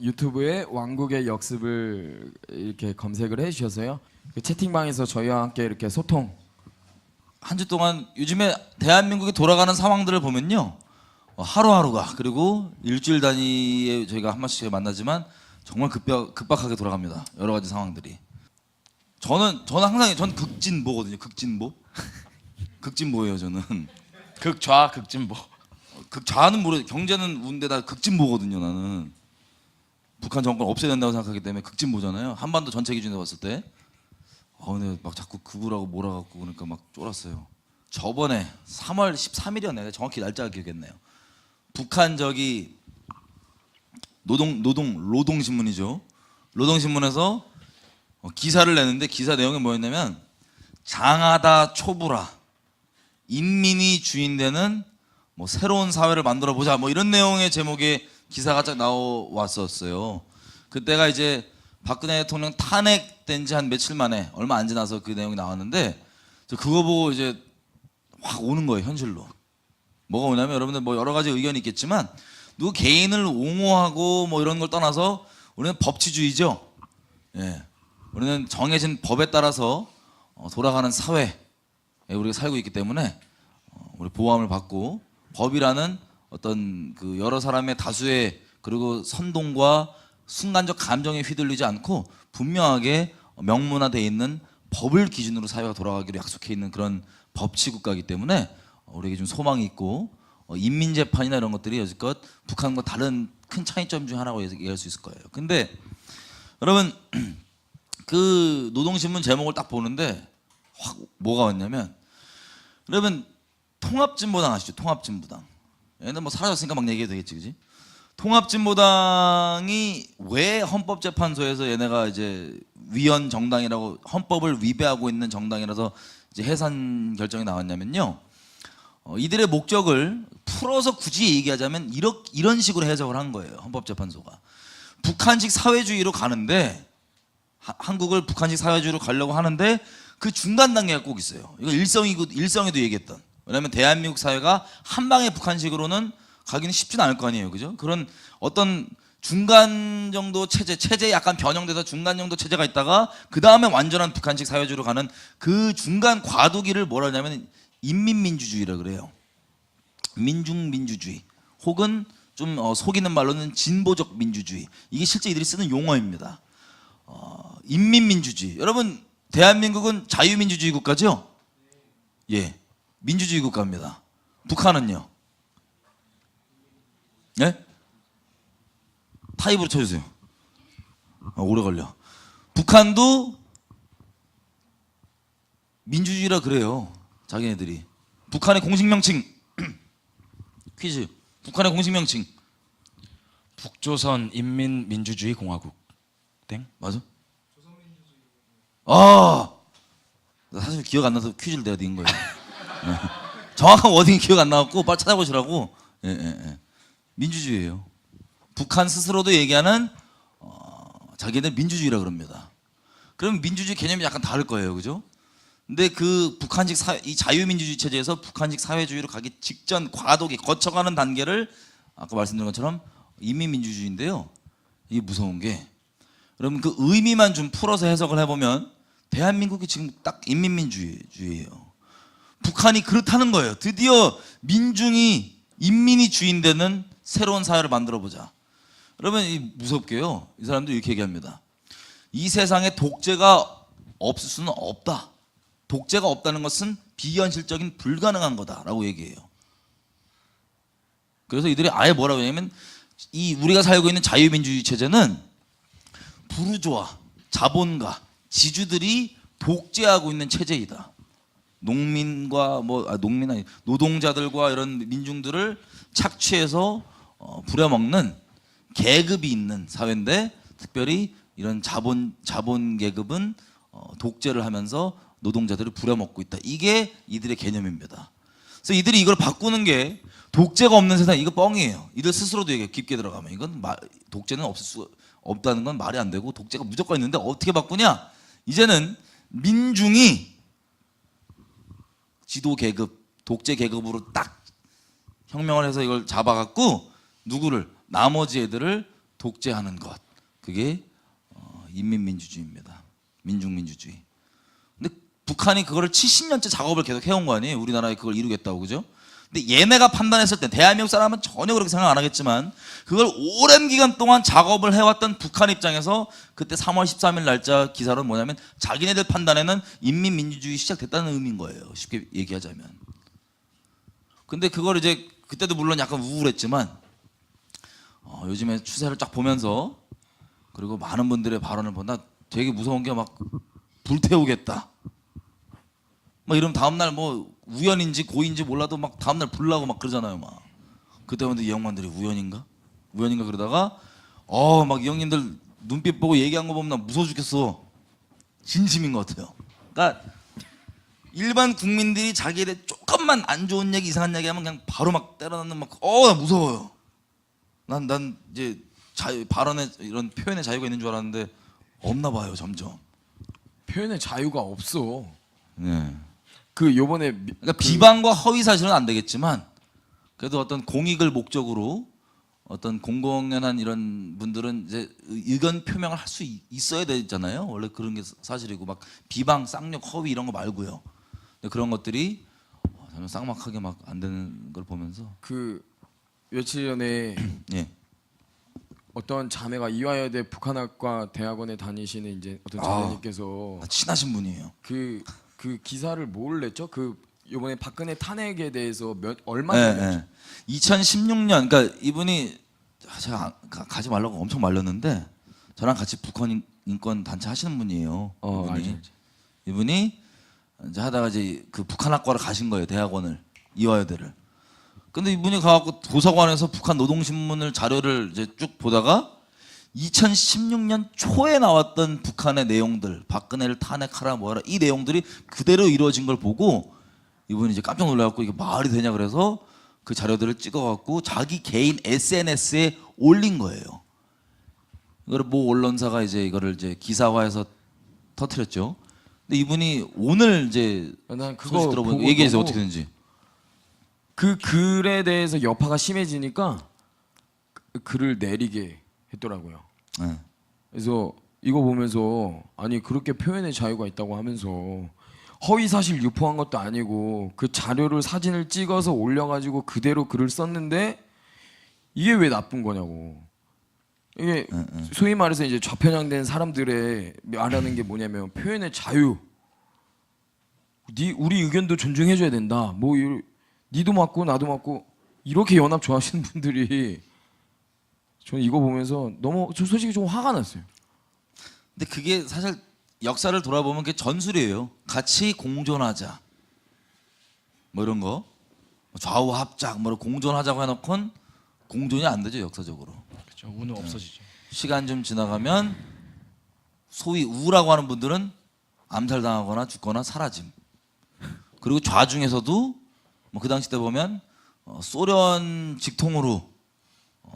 유튜브에 왕국의 역습을 이렇게 검색을 해주셔서요. 그 채팅방에서 저희와 함께 이렇게 소통. 한 주 동안 요즘에 대한민국이 돌아가는 상황들을 보면요, 하루하루가 그리고 일주일 단위에 저희가 한 번씩 만나지만 정말 급박하게 돌아갑니다. 여러 가지 상황들이. 저는 항상 극진보거든요. 극진보예요. 저는 극좌 극진보. 극좌는 모르, 경제는 운데 나 극진보거든요. 나는 북한 정권 없애야 된다고 생각하기 때문에 극진보잖아요. 한반도 전체 기준으로 봤을 때. 근데 막 자꾸 극우라고 몰아갖고 그러니까 막 쫄았어요. 저번에 3월 13일이었네요. 정확히 날짜가 기억했네요. 북한 저기 노동신문이죠. 노동신문에서 기사를 내는데 기사 내용이 뭐였냐면 장하다 초부라 인민이 주인되는 뭐 새로운 사회를 만들어 보자 뭐 이런 내용의 제목의 기사가 쫙 나왔었어요. 그때가 이제 박근혜 대통령 탄핵된 지 한 며칠 만에 얼마 안 지나서 그 내용이 나왔는데 저 그거 보고 이제 확 오는 거예요. 현실로. 뭐가 오냐면 여러분들 뭐 여러 가지 의견이 있겠지만 누구 개인을 옹호하고 뭐 이런 걸 떠나서 우리는 법치주의죠. 예. 우리는 정해진 법에 따라서 돌아가는 사회에 우리가 살고 있기 때문에 우리 보호함을 받고 법이라는 어떤 그 여러 사람의 다수의 그리고 선동과 순간적 감정에 휘둘리지 않고 분명하게 명문화되어 있는 법을 기준으로 사회가 돌아가기로 약속해 있는 그런 법치 국가이기 때문에 우리에게 좀 소망이 있고 인민재판이나 이런 것들이 여지껏 북한과 다른 큰 차이점 중 하나라고 얘기할 수 있을 거예요. 근데 여러분 그 노동신문 제목을 딱 보는데 확 뭐가 왔냐면 여러분 통합진보당 아시죠? 통합진보당. 얘는 뭐 사라졌으니까 막 얘기해도 되겠지, 그지? 통합진보당이 왜 헌법재판소에서 얘네가 이제 위헌 정당이라고 헌법을 위배하고 있는 정당이라서 이제 해산 결정이 나왔냐면요. 이들의 목적을 풀어서 굳이 얘기하자면 이런 식으로 해석을 한 거예요. 헌법재판소가. 북한식 사회주의로 가는데 한국을 북한식 사회주의로 가려고 하는데 그 중간 단계가 꼭 있어요. 이거 일성에도 얘기했던. 왜냐하면 대한민국 사회가 한 방에 북한식으로는 가기는 쉽지는 않을 거 아니에요, 그죠? 그런 어떤 중간 정도 체제 약간 변형돼서 중간 정도 체제가 있다가 그 다음에 완전한 북한식 사회주의로 가는 그 중간 과도기를 뭐라 하냐면 인민민주주의라 그래요. 민중민주주의 혹은 좀 속이는 말로는 진보적 민주주의. 이게 실제 이들이 쓰는 용어입니다. 인민민주주의. 여러분 대한민국은 자유민주주의 국가죠? 예, 민주주의 국가입니다. 북한은요? 예? 타입으로 쳐주세요. 오래 걸려. 북한도 민주주의라 그래요. 자기네들이. 북한의 공식 명칭 퀴즈. 북한의 공식 명칭. 북조선 인민민주주의 공화국. 땡? 맞아? 아, 나 사실 기억 안 나서 퀴즈를 내가 낸 거예요. 네. 정확한 워딩이 기억 안 나갖고 빨리 찾아보시라고. 예. 민주주의예요. 북한 스스로도 얘기하는 자기들 민주주의라 그럽니다. 그럼 민주주의 개념이 약간 다를 거예요, 그죠? 근데 그 북한식 이 자유민주주의 체제에서 북한식 사회주의로 가기 직전 과도기 거쳐가는 단계를 아까 말씀드린 것처럼 인민민주주의인데요. 이게 무서운 게 여러분 그 의미만 좀 풀어서 해석을 해보면 대한민국이 지금 딱 인민민주주의예요. 북한이 그렇다는 거예요. 드디어 인민이 주인되는 새로운 사회를 만들어보자. 여러분 무섭게요. 이 사람도 이렇게 얘기합니다. 이 세상에 독재가 없을 수는 없다. 독재가 없다는 것은 비현실적인 불가능한 거다라고 얘기해요. 그래서 이들이 아예 뭐라고 하냐면 이 우리가 살고 있는 자유민주주의 체제는 부르주아, 자본가, 지주들이 독재하고 있는 체제이다. 농민과 농민 아니 노동자들과 이런 민중들을 착취해서 부려먹는 계급이 있는 사회인데 특별히 이런 자본 계급은 독재를 하면서 노동자들을 부려먹고 있다. 이게 이들의 개념입니다. 그래서 이들이 이걸 바꾸는 게 독재가 없는 세상 이거 뻥이에요. 이들 스스로도 얘기해 깊게 들어가면 이건 독재는 없을 수 없다는 건 말이 안 되고 독재가 무조건 있는데 어떻게 바꾸냐? 이제는 민중이 지도 계급, 독재 계급으로 딱 혁명을 해서 이걸 잡아갖고 누구를 나머지 애들을 독재하는 것. 그게 인민민주주의입니다. 민중민주주의. 근데 북한이 그거를 70년째 작업을 계속 해온 거 아니에요? 우리나라에 그걸 이루겠다고, 그죠? 근데 얘네가 판단했을 때 대한민국 사람은 전혀 그렇게 생각 안 하겠지만 그걸 오랜 기간 동안 작업을 해왔던 북한 입장에서 그때 3월 13일 날짜 기사로 뭐냐면 자기네들 판단에는 인민민주주의 시작됐다는 의미인 거예요. 쉽게 얘기하자면. 근데 그걸 이제 그때도 물론 약간 우울했지만 요즘에 추세를 쫙 보면서 그리고 많은 분들의 발언을 보다 되게 무서운 게 막 불태우겠다. 막 이러면 다음날 뭐 우연인지 고인지 몰라도 막 다음날 불나고 막 그러잖아요. 막 그때마다 이 형만들이 우연인가 그러다가 막 이 형님들 눈빛 보고 얘기한 거 보면 나 무서워 죽겠어. 진심인 것 같아요. 그러니까 일반 국민들이 자기에 대해 조금만 안 좋은 얘기 이상한 얘기 하면 그냥 바로 막 때려넣는 막 나 무서워요. 난 이제 발언에 이런 표현의 자유가 있는 줄 알았는데 없나 봐요. 점점. 표현의 자유가 없어. 네. 그 요번에 그러니까 비방과 허위 사실은 안 되겠지만 그래도 어떤 공익을 목적으로 어떤 공공연한 이런 분들은 이제 의견 표명을 할 수 있어야 되잖아요. 원래 그런 게 사실이고 막 비방, 쌍욕, 허위 이런 거 말고요. 근데 그런 것들이 전혀 쌍막하게 막 안 되는 걸 보면서 그 며칠 전에 예. 어떤 자매가 이화여대 북한학과 대학원에 다니시는 이제 어떤 자매님께서 친하신 분이에요. 그 기사를 뭘 냈죠? 그 이번에 박근혜 탄핵에 대해서 얼마 예, 전에 예. 2016년 그러니까 이분이 제가 가지 말라고 엄청 말렸는데 저랑 같이 북한 인권 단체 하시는 분이에요. 알죠. 이분이 이제 하다가 이제 그 북한학과를 가신 거예요. 대학원을 이화여대를. 근데 이분이 가갖고 도서관에서 북한 노동신문을 자료를 이제 쭉 보다가 2016년 초에 나왔던 북한의 내용들, 박근혜를 탄핵하라 뭐하라 이 내용들이 그대로 이루어진 걸 보고 이분이 이제 깜짝 놀라갖고 이게 말이 되냐 그래서 그 자료들을 찍어갖고 자기 개인 SNS에 올린 거예요. 이거를 모 언론사가 이제 이거를 이제 기사화해서 터뜨렸죠. 근데 이분이 오늘 이제 난 그거 소식 들어보니까 보고 얘기해서 너무 어떻게 되는지. 그 글에 대해서 여파가 심해지니까 그 글을 내리게 했더라고요. 네. 그래서 이거 보면서 아니 그렇게 표현의 자유가 있다고 하면서 허위 사실 유포한 것도 아니고 그 자료를 사진을 찍어서 올려가지고 그대로 글을 썼는데 이게 왜 나쁜 거냐고. 이게 소위 말해서 이제 좌편향된 사람들의 말하는 게 뭐냐면 표현의 자유. 우리 의견도 존중해줘야 된다. 니도 맞고 나도 맞고 이렇게 연합 좋아하시는 분들이 저는 이거 보면서 너무 저 솔직히 좀 화가 났어요. 근데 그게 사실 역사를 돌아보면 그게 전술이에요. 같이 공존하자. 뭐 이런 거. 좌우 합작 뭐 공존하자고 해놓고는 공존이 안 되죠. 역사적으로. 그렇죠. 운은 없어지죠. 시간 좀 지나가면 소위 우라고 하는 분들은 암살당하거나 죽거나 사라짐. 그리고 좌중에서도 뭐 그 당시 때 보면 소련 직통으로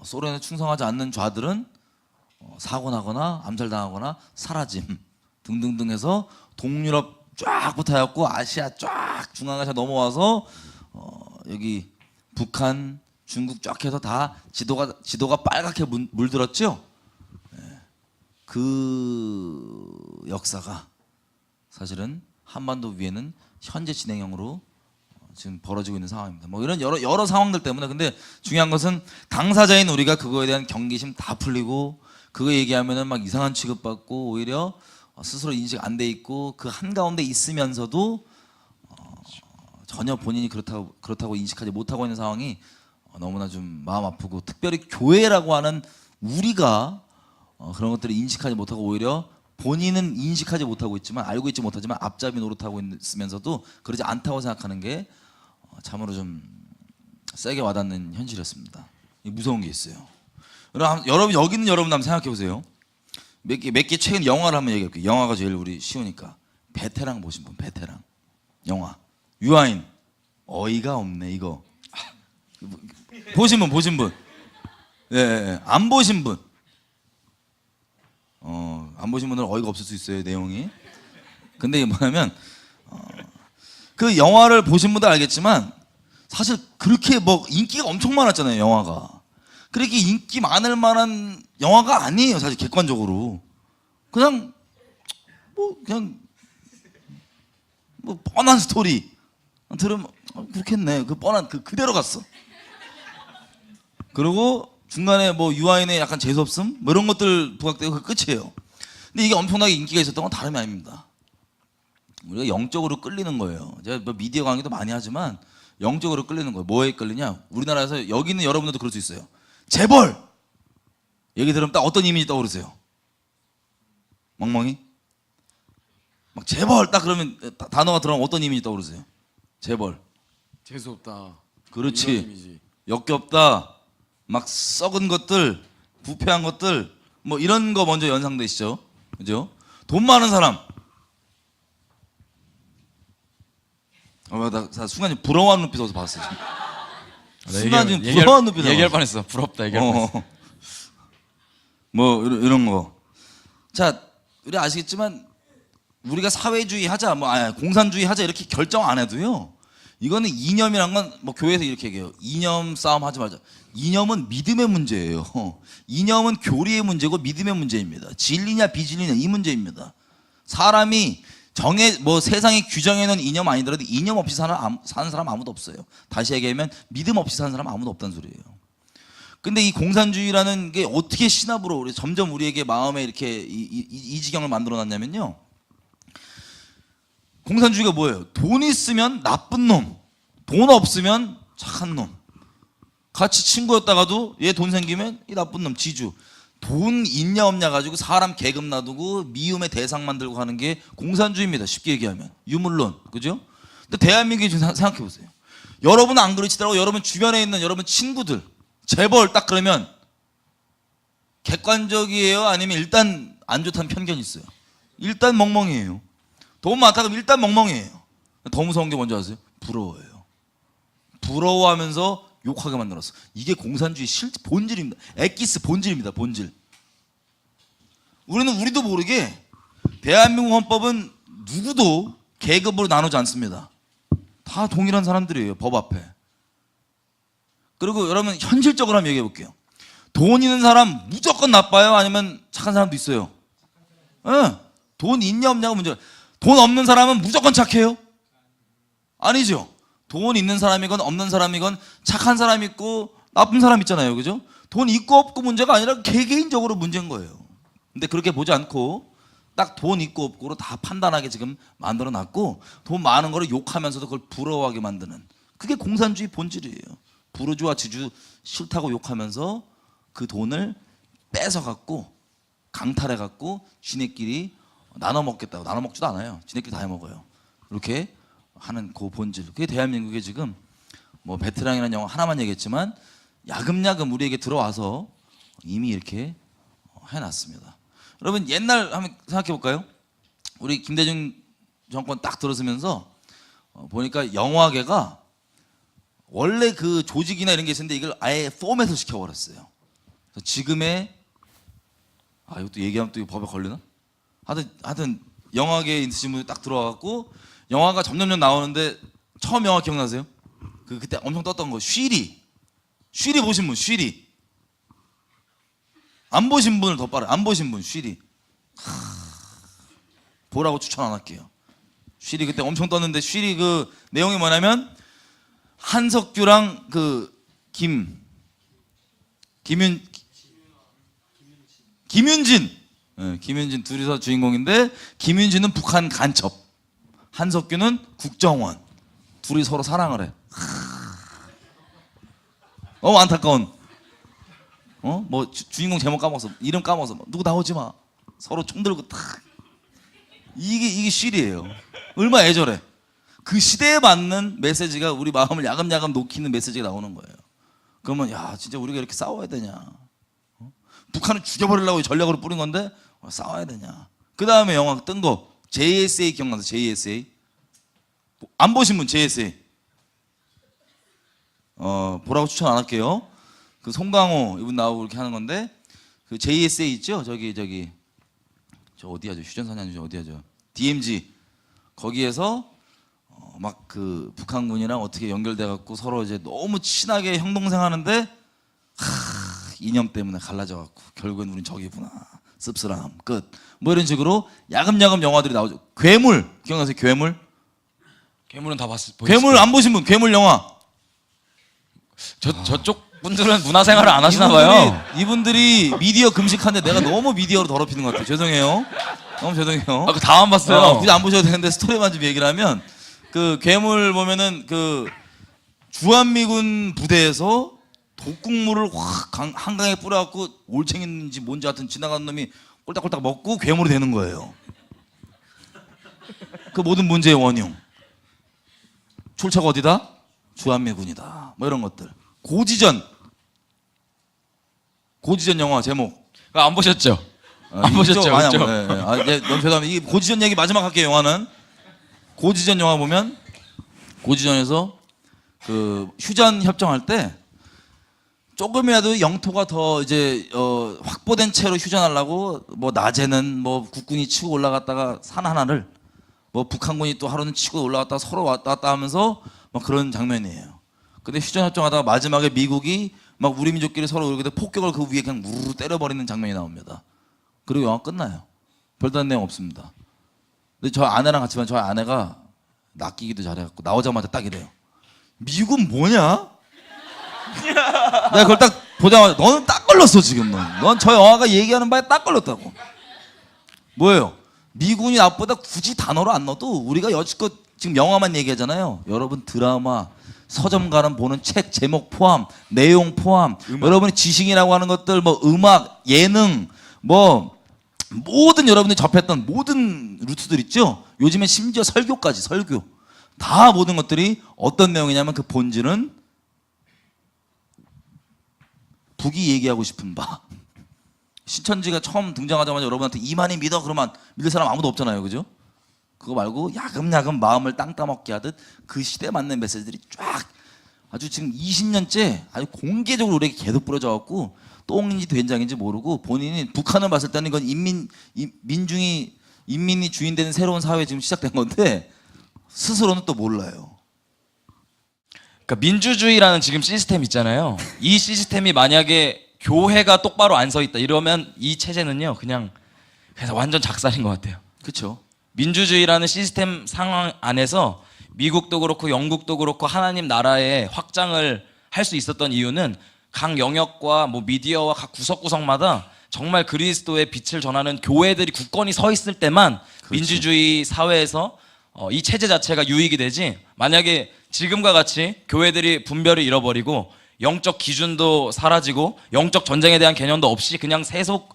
소련에 충성하지 않는 좌들은 사고 나거나 암살당하거나 사라짐 등등등 해서 동유럽 쫙 붙어갖고 아시아 쫙 중앙아시아 넘어와서 여기 북한, 중국 쫙 해서 다 지도가 빨갛게 물들었죠. 그 역사가 사실은 한반도 위에는 현재 진행형으로 지금 벌어지고 있는 상황입니다. 뭐 이런 여러 상황들 때문에 근데 중요한 것은 당사자인 우리가 그거에 대한 경계심 다 풀리고 그거 얘기하면은 막 이상한 취급받고 오히려 스스로 인식 안 돼 있고 그 한가운데 있으면서도 전혀 본인이 그렇다고 인식하지 못하고 있는 상황이 너무나 좀 마음 아프고 특별히 교회라고 하는 우리가 그런 것들을 인식하지 못하고 오히려 본인은 인식하지 못하고 있지만 알고 있지 못하지만 앞잡이 노릇하고 있으면서도 그러지 않다고 생각하는 게 참으로 좀 세게 와닿는 현실이었습니다. 무서운 게 있어요. 여러분 여기 있는 여러분 한번 생각해 보세요. 몇 개 최근 영화를 한번 얘기할게요. 영화가 제일 우리 쉬우니까. 베테랑 보신 분, 베테랑 영화. 유아인 어이가 없네 이거. 보신 분. 예, 안 보신 분. 안 보신 분들은 어이가 없을 수 있어요 내용이. 근데 이게 뭐냐면 그 영화를 보신 분들 알겠지만 사실 그렇게 뭐 인기가 엄청 많았잖아요 영화가. 그렇게 인기 많을 만한 영화가 아니에요. 사실 객관적으로 그냥 뭐 뻔한 스토리 들으면 그렇겠네. 그 뻔한 그대로 갔어. 그리고 중간에 뭐 유아인의 약간 재수없음 뭐 이런 것들 부각되고 그 끝이에요. 근데 이게 엄청나게 인기가 있었던 건 다름이 아닙니다. 우리가 영적으로 끌리는 거예요. 제가 뭐 미디어 강의도 많이 하지만 영적으로 끌리는 거예요. 뭐에 끌리냐? 우리나라에서 여기 있는 여러분들도 그럴 수 있어요. 재벌 얘기 들으면 딱 어떤 이미지 떠오르세요? 멍멍이? 막 재벌 딱 그러면 단어가 들어가면 어떤 이미지 떠오르세요? 재벌. 재수없다. 그렇지. 이런 이미지. 역겹다. 막 썩은 것들, 부패한 것들, 뭐 이런 거 먼저 연상되시죠? 그죠? 돈 많은 사람. 나 순간 부러워하는 눈빛으로 봤어요. 순간 지금 부러워하는 눈빛. 얘기할 뻔했어. 부럽다 얘기할 뻔했어. 뭐 이런 거. 자, 우리 아시겠지만 우리가 사회주의 하자, 공산주의 하자 이렇게 결정 안 해도요. 이거는 이념이란 건 뭐 교회에서 이렇게 얘기해요. 이념 싸움 하지 말자. 이념은 믿음의 문제예요. 이념은 교리의 문제고 믿음의 문제입니다. 진리냐 비진리냐 이 문제입니다. 사람이 세상이 규정해 놓은 이념 아니더라도 이념 없이 사는 사람 아무도 없어요. 다시 얘기하면 믿음 없이 사는 사람 아무도 없다는 소리예요. 근데 이 공산주의라는 게 어떻게 신압으로 점점 우리에게 마음에 이렇게 이 지경을 만들어 놨냐면요. 공산주의가 뭐예요? 돈 있으면 나쁜 놈, 돈 없으면 착한 놈. 같이 친구였다가도 얘 돈 생기면 이 나쁜 놈, 지주. 돈 있냐 없냐 가지고 사람 계급 놔두고 미움의 대상 만들고 하는 게 공산주의입니다. 쉽게 얘기하면 유물론, 그죠? 근데 대한민국에 좀 생각해 보세요. 여러분은 안 그러시더라고. 여러분 주변에 있는 여러분 친구들 재벌 딱 그러면 객관적이에요? 아니면 일단 안 좋다는 편견이 있어요? 일단 멍멍이에요. 돈 많다 그러면 일단 멍멍이에요. 더 무서운 게 뭔지 아세요? 부러워해요. 부러워하면서 욕하게 만들었어. 이게 공산주의 본질입니다. 엑기스 본질입니다. 본질. 우리도 모르게 대한민국 헌법은 누구도 계급으로 나누지 않습니다. 다 동일한 사람들이에요. 법 앞에. 그리고 여러분 현실적으로 한번 얘기해 볼게요. 돈 있는 사람 무조건 나빠요? 아니면 착한 사람도 있어요? 네. 돈 있냐 없냐가 문제가. 돈 없는 사람은 무조건 착해요? 아니죠. 돈 있는 사람이건 없는 사람이건 착한 사람 있고 나쁜 사람 있잖아요. 그죠? 돈 있고 없고 문제가 아니라 개개인적으로 문제인 거예요. 근데 그렇게 보지 않고 딱 돈 있고 없고로 다 판단하게 지금 만들어 놨고 돈 많은 거를 욕하면서도 그걸 부러워하게 만드는 그게 공산주의 본질이에요. 부르주아 지주 싫다고 욕하면서 그 돈을 뺏어갖고 강탈해갖고 지네끼리 나눠 먹겠다고. 나눠 먹지도 않아요. 지네끼리 다 해먹어요. 이렇게 하는 그 본질. 그게 대한민국에 지금 뭐 베테랑이라는 영화 하나만 얘기했지만 야금야금 우리에게 들어와서 이미 이렇게 해놨습니다. 여러분 옛날 한번 생각해 볼까요? 우리 김대중 정권 딱 들어서면서 보니까 영화계가 원래 그 조직이나 이런 게 있었는데 이걸 아예 포맷을 시켜버렸어요. 그래서 지금의 이것도 얘기하면 또 법에 걸리나? 하여튼 영화계에 있으신 분이 딱 들어와갖고 영화가 점점점 나오는데 처음 영화 기억나세요? 그때 엄청 떴던 거 쉬리 보신 분 쉬리 안 보신 분을 더 빨아요. 안 보신 분 쉬리 보라고 추천 안 할게요. 쉬리 그때 엄청 떴는데 쉬리 그 내용이 뭐냐면 한석규랑 그 김윤진 둘이서 주인공인데 김윤진은 북한 간첩, 한석규는 국정원. 둘이 서로 사랑을 해. 안타까운. 뭐 주인공 제목 까먹었어. 이름 까먹었어. 누구 나오지 마. 서로 총 들고 탁. 이게 실이에요. 얼마나 애절해. 그 시대에 맞는 메시지가 우리 마음을 야금야금 녹이는 메시지가 나오는 거예요. 그러면 야 진짜 우리가 이렇게 싸워야 되냐? 북한을 죽여버리려고 전략으로 뿌린 건데 싸워야 되냐? 그 다음에 영화 뜬 거 JSA 기억나세요? JSA 안 보신 분 JSA 보라고 추천 안 할게요. 그 송강호 이분 나오고 이렇게 하는 건데 그 JSA 있죠? 저기 저 어디야죠? 휴전선이 어디야죠? DMZ 거기에서 막 그 북한군이랑 어떻게 연결돼 갖고 서로 이제 너무 친하게 형동생 하는데 이념 때문에 갈라져갖고 결국엔 우린 저기구나. 씁쓸함 끝. 뭐 이런 식으로 야금야금 영화들이 나오죠. 괴물 기억나세요? 괴물? 괴물은 다 봤을 괴물 안 보신 분? 괴물 영화. 저쪽 분들은 문화생활을 안 하시나 봐요. 이분들이 미디어 금식하는데 내가 너무 미디어로 더럽히는 것 같아요. 죄송해요. 너무 죄송해요. 아, 다 안 봤어요. 굳이 안 보셔도 되는데 스토리만 좀 얘기를 하면 그 괴물 보면은 그 주한미군 부대에서 독극물을 확 한강에 뿌려갖고 올챙인지 뭔지 하여튼 지나가는 놈이 꼴딱꼴딱 먹고 괴물이 되는 거예요. 그 모든 문제의 원흉. 출처가 어디다? 주한미군이다. 뭐 이런 것들. 고지전 영화 제목. 안 보셨죠? 안 보셨죠? 아니, 그죠? 너무 죄송합니다. 이 고지전 얘기 마지막 할게요. 영화는 고지전 영화 보면 고지전에서 그 휴전 협정할 때 조금이라도 영토가 더 이제 확보된 채로 휴전하려고 뭐 낮에는 뭐 국군이 치고 올라갔다가 산 하나를 뭐 북한군이 또 하루는 치고 올라갔다가 서로 왔다 갔다 하면서 막 그런 장면이에요. 근데 휴전 협정하다가 마지막에 미국이 막 우리 민족끼리 서로 이렇게 폭격을 그 위에 그냥 무르르 때려버리는 장면이 나옵니다. 그리고 영화 끝나요. 별다른 내용 없습니다. 근데 저 아내랑 같이 저 아내가 낚이기도 잘해갖고 나오자마자 딱 이래요. 미국은 뭐냐? 내가 그걸 딱 보자마자 너는 딱 걸렸어 지금 넌 저 영화가 얘기하는 바에 딱 걸렸다고. 뭐예요? 미군이 나보다 굳이 단어로 안 넣어도 우리가 여지껏 지금 영화만 얘기하잖아요. 여러분 드라마, 서점가는 보는 책 제목 포함, 내용 포함, 여러분이 지식이라고 하는 것들, 뭐 음악, 예능, 뭐 모든 여러분들이 접했던 모든 루트들 있죠. 요즘엔 심지어 설교까지 설교 다 모든 것들이 어떤 내용이냐면 그 본질은 북이 얘기하고 싶은 바. 신천지가 처음 등장하자마자 여러분한테 이만희 믿어 그러면 믿을 사람 아무도 없잖아요, 그죠? 그거 말고 야금야금 마음을 땅 따먹게 하듯 그 시대에 맞는 메시지들이 쫙 아주 지금 20년째 아주 공개적으로 우리에게 계속 뿌려져갖고 똥인지 된장인지 모르고 본인이 북한을 봤을 때는 이건 인민이 주인되는 새로운 사회 지금 시작된 건데 스스로는 또 몰라요. 그러니까 민주주의라는 지금 시스템 있잖아요. 이 시스템이 만약에 교회가 똑바로 안 서 있다 이러면 이 체제는요 그냥 완전 작살인 것 같아요. 그렇죠. 민주주의라는 시스템 상황 안에서 미국도 그렇고 영국도 그렇고 하나님 나라의 확장을 할 수 있었던 이유는 각 영역과 뭐 미디어와 각 구석구석마다 정말 그리스도의 빛을 전하는 교회들이 굳건히 서 있을 때만 그렇죠. 민주주의 사회에서 이 체제 자체가 유익이 되지, 만약에 지금과 같이 교회들이 분별을 잃어버리고 영적 기준도 사라지고 영적 전쟁에 대한 개념도 없이 그냥 세속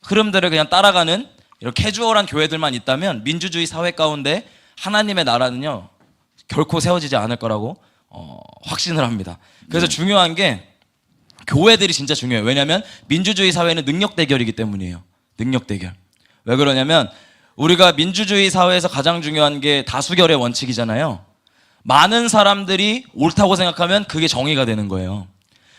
흐름들을 그냥 따라가는 이런 캐주얼한 교회들만 있다면 민주주의 사회 가운데 하나님의 나라는요 결코 세워지지 않을 거라고 확신을 합니다. 그래서 중요한 게 교회들이 진짜 중요해요. 왜냐하면 민주주의 사회는 능력 대결이기 때문이에요. 능력 대결. 왜 그러냐면 우리가 민주주의 사회에서 가장 중요한 게 다수결의 원칙이잖아요. 많은 사람들이 옳다고 생각하면 그게 정의가 되는 거예요.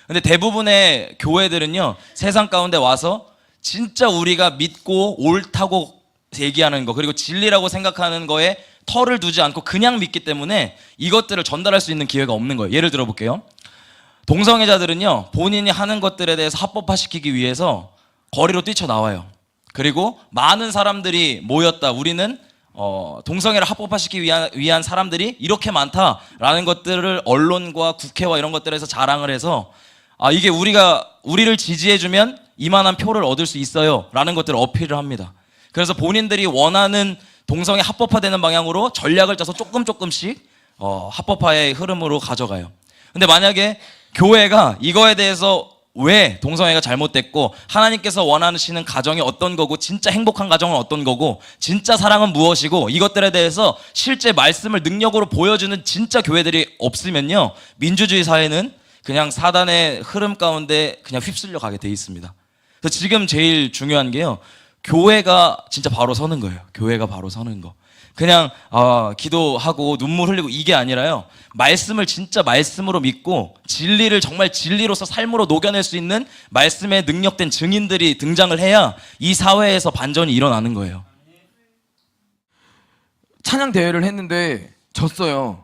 근데 대부분의 교회들은요 세상 가운데 와서 진짜 우리가 믿고 옳다고 얘기하는 거, 그리고 진리라고 생각하는 거에 털을 두지 않고 그냥 믿기 때문에 이것들을 전달할 수 있는 기회가 없는 거예요. 예를 들어 볼게요. 동성애자들은요 본인이 하는 것들에 대해서 합법화시키기 위해서 거리로 뛰쳐나와요. 그리고 많은 사람들이 모였다, 우리는 동성애를 합법화시키기 위한 사람들이 이렇게 많다라는 것들을 언론과 국회와 이런 것들에서 자랑을 해서 이게 우리를 지지해주면 이만한 표를 얻을 수 있어요 라는 것들을 어필을 합니다. 그래서 본인들이 원하는 동성애 합법화되는 방향으로 전략을 짜서 조금씩 합법화의 흐름으로 가져가요. 근데 만약에 교회가 이거에 대해서 왜 동성애가 잘못됐고 하나님께서 원하시는 가정이 어떤 거고 진짜 행복한 가정은 어떤 거고 진짜 사랑은 무엇이고 이것들에 대해서 실제 말씀을 능력으로 보여주는 진짜 교회들이 없으면요 민주주의 사회는 그냥 사단의 흐름 가운데 그냥 휩쓸려 가게 돼 있습니다. 그래서 지금 제일 중요한 게요 교회가 진짜 바로 서는 거예요. 교회가 바로 서는 거. 그냥 기도하고 눈물 흘리고 이게 아니라요 말씀을 진짜 말씀으로 믿고 진리를 정말 진리로서 삶으로 녹여낼 수 있는 말씀에 능력된 증인들이 등장을 해야 이 사회에서 반전이 일어나는 거예요. 찬양 대회를 했는데 졌어요.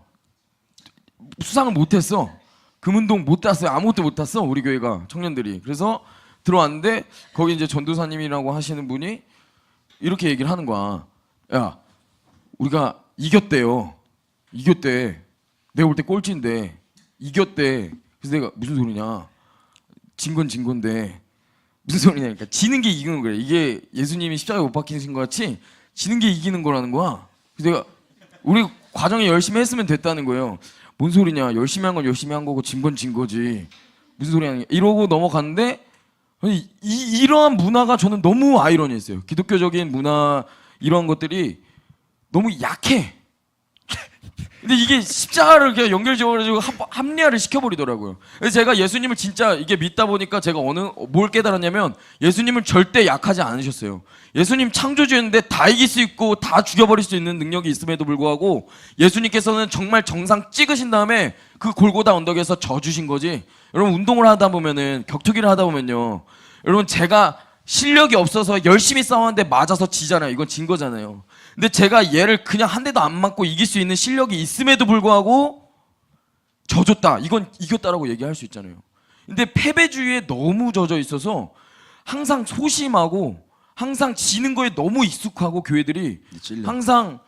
수상을 못했어. 금운동 못 땄어요. 아무것도 못 땄어 우리 교회가 청년들이. 그래서 들어왔는데 거기 이제 전도사님이라고 하시는 분이 이렇게 얘기를 하는 거야. 야, 우리가 이겼대요. 이겼대. 내가 볼 때 꼴찌인데 이겼대. 그래서 내가 무슨 소리냐? 진 건 진 건데 무슨 소리냐니까 지는 게 이기는 거야. 이게 예수님이 십자가에 못 박히신 것 같이 지는 게 이기는 거라는 거야. 그래서 내가 우리 과정에 열심히 했으면 됐다는 거예요. 뭔 소리냐? 열심히 한 건 열심히 한 거고 진 건 진 거지. 무슨 소리 하는 게 이러고 넘어갔는데 아니, 이러한 문화가 저는 너무 아이러니했어요. 기독교적인 문화 이런 것들이 너무 약해. 근데 이게 십자가를 그냥 연결지어가지고 합리화를 시켜버리더라고요. 그래서 제가 예수님을 진짜 이게 믿다 보니까 제가 뭘 깨달았냐면 예수님은 절대 약하지 않으셨어요. 예수님 창조주였는데 다 이길 수 있고 다 죽여버릴 수 있는 능력이 있음에도 불구하고 예수님께서는 정말 정상 찍으신 다음에 그 골고다 언덕에서 져주신 거지. 여러분 운동을 하다 보면은 격투기를 하다 보면요. 여러분 제가 실력이 없어서 열심히 싸웠는데 맞아서 지잖아요. 이건 진 거잖아요. 근데 제가 얘를 그냥 한 대도 안 맞고 이길 수 있는 실력이 있음에도 불구하고 져줬다. 이건 이겼다라고 얘기할 수 있잖아요. 근데 패배주의에 너무 젖어 있어서 항상 소심하고 항상 지는 거에 너무 익숙하고 교회들이 찔려. 항상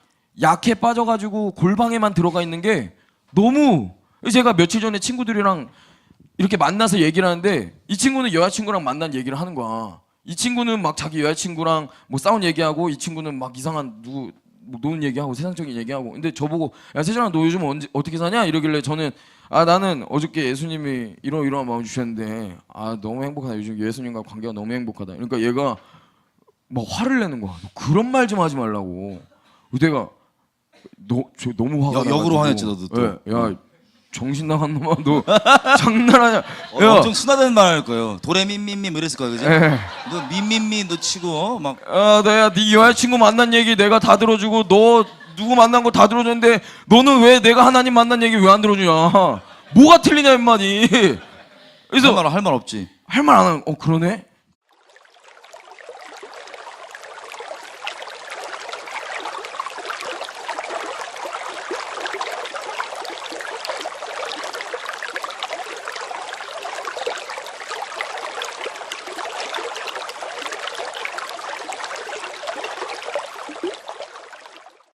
약해 빠져가지고 골방에만 들어가 있는 게 너무 제가 며칠 전에 친구들이랑 이렇게 만나서 얘기를 하는데 이 친구는 여자친구랑 만난 얘기를 하는 거야. 이 친구는 막 자기 여자친구랑 뭐 싸운 얘기하고 이 친구는 막 이상한 누구 뭐 노는 얘기하고 세상적인 얘기하고 근데 저보고 야 세정아 너 요즘 어떻게 사냐 이러길래 저는 아 나는 어저께 예수님이 이러한 마음 주셨는데 아 너무 행복하다 요즘 예수님과 관계가 너무 행복하다 그러니까 얘가 막 화를 내는 거야 너 그런 말 좀 하지 말라고 내가 저 너무 화가 나가지고 역으로 화냈지 너도 또. 예, 야 정신 나간 놈아 너 장난하냐 야, 엄청 순화된 말 할 거예요. 도레미미미 뭐 이랬을 거야, 그지? 예. 너 미미미 너 치고 막 내가 네 여자친구 만난 얘기 내가 다 들어주고 너 누구 만난 거 다 들어줬는데 너는 왜 내가 하나님 만난 얘기 왜 안 들어주냐? 뭐가 틀리냐 인마니? 그래서 할 말 없지. 할 말 안 하는. 그러네.